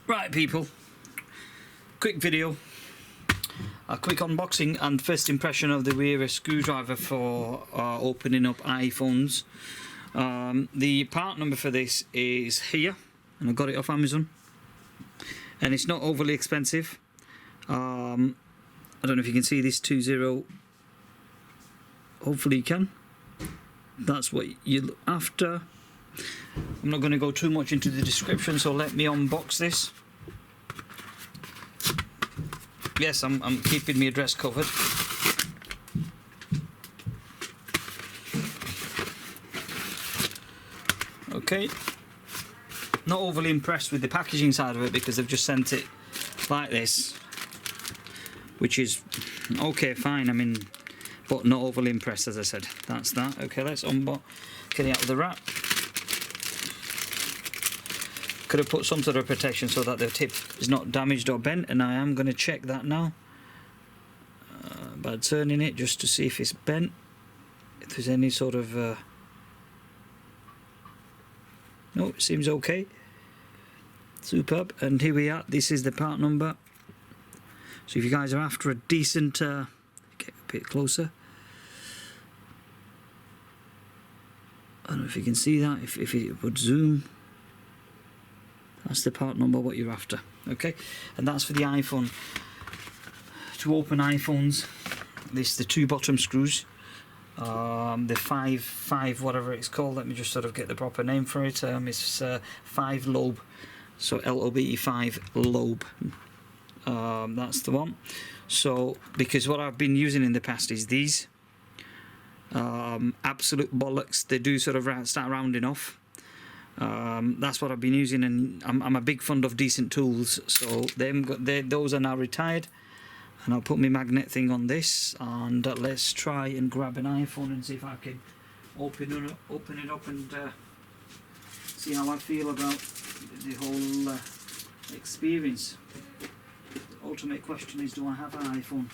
Right people, quick video, a quick unboxing and first impression of the WERA screwdriver for opening up iPhones. The part number for this is here, and I got it off Amazon, and it's not overly expensive. I don't know if you can see this 20, hopefully you can. That's what you're after. I'm not going to go too much into the description, so let me unbox this. Yes, I'm keeping my address covered. Okay, not overly impressed with the packaging side of it because they've just sent it like this, which is okay, fine. I mean, but not overly impressed, as I said. That's that. Okay, let's unbox, get it out of the wrap. Could have put some sort of protection so that the tip is not damaged or bent, and I am going to check that now by turning it just to see if it's bent, if there's any sort of no, it seems okay. Superb. And here we are, this is the part number. So if you guys are after a decent get a bit closer, I don't know if you can see that, if it would zoom. That's the part number, what you're after. Okay, and that's for the iPhone. To open iPhones, this the two bottom screws, the five whatever it's called. Let me just sort of get the proper name for it. It's 5 lobe, so LOBE 5 lobe. That's the one. So because what I've been using in the past is these absolute bollocks. They do sort of start rounding off. That's what I've been using, and I'm a big fond of decent tools, so those are now retired, and I'll put my magnet thing on this, and let's try and grab an iPhone and see if I can open it up and see how I feel about the whole experience. The ultimate question is, do I have an iPhone?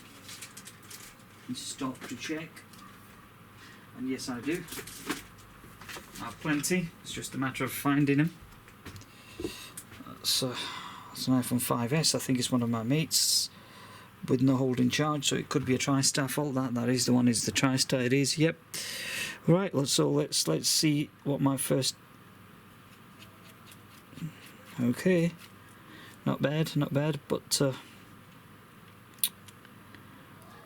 And stop to check, and yes I do. I have plenty, it's just a matter of finding them. That's an iPhone 5S, I think it's one of my mates, with no holding charge, so it could be a TriStar fault. That is the one, is the TriStar, it is, yep. Right, so let's see what my first... Okay, not bad, but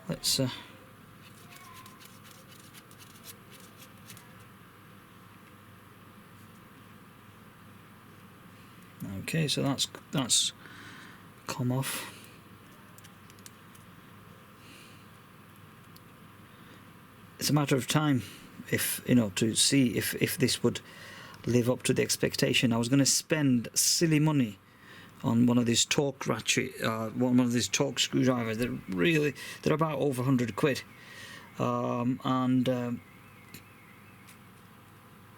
let's... Okay, so that's come off. It's a matter of time, if you know, to see if this would live up to the expectation. I was going to spend silly money on one of these torque ratchet, one of these torque screwdrivers. They're about over 100 quid, and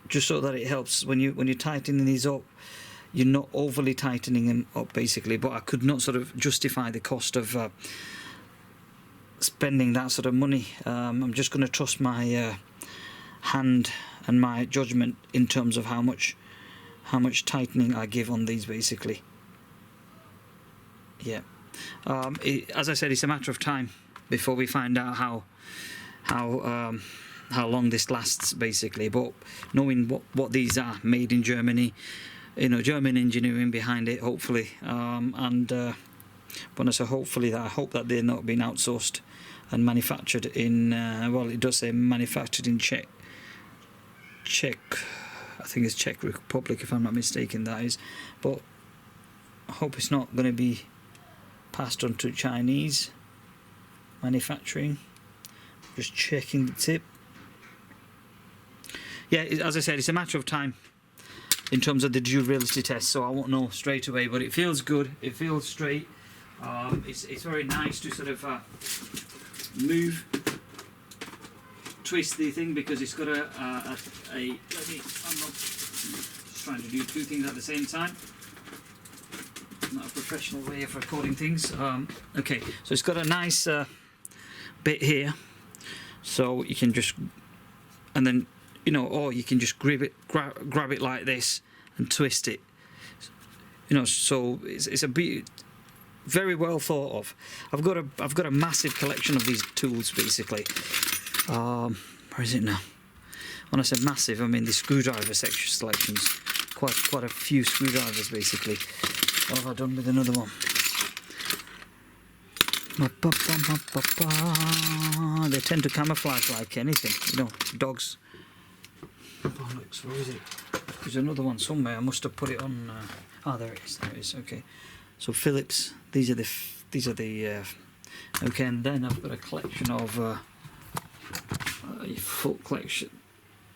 just so that it helps when you're tightening these up. You're not overly tightening them up, basically, but I could not sort of justify the cost of spending that sort of money. I'm just going to trust my hand and my judgment in terms of how much tightening I give on these, basically. Yeah. As I said, it's a matter of time before we find out how long this lasts, basically. But knowing what these are, made in Germany. You know, German engineering behind it, hopefully, and when I say hopefully, I hope that they're not being outsourced and manufactured in, well, it does say manufactured in Czech, I think it's Czech Republic, if I'm not mistaken, that is, but I hope it's not going to be passed on to Chinese manufacturing. Just checking the tip. Yeah, as I said, it's a matter of time in terms of the durability test, so I won't know straight away, but it feels good, it feels straight. It's very nice to sort of twist the thing, because it's got I'm not just trying to do two things at the same time. Not a professional way of recording things. Okay, so it's got a nice bit here, so you can just, and then, you know, or you can just grab it like this and twist it. you know, so it's a bit very well thought of. I've got a massive collection of these tools basically. Where is it now? When I said massive, I mean the screwdriver selections. Quite a few screwdrivers basically. What have I done with another one? They tend to camouflage like anything, you know, dogs. Bollocks, where is it? There's another one somewhere. I must have put it on. There it is. There it is. Okay. So Phillips. These are the. Okay, and then I've got a collection of a full collection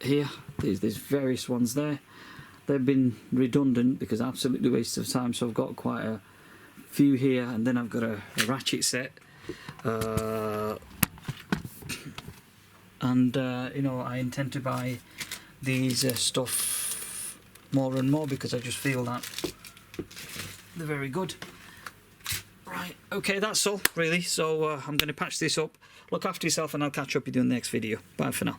here. There's various ones there. They've been redundant because absolutely waste of time. So I've got quite a few here, and then I've got a ratchet set. And you know, I intend to buy these stuff more and more because I just feel that they're very good. Right, okay, that's all really. So I'm going to patch this up. Look after yourself, and I'll catch up with you in the next video. Bye for now.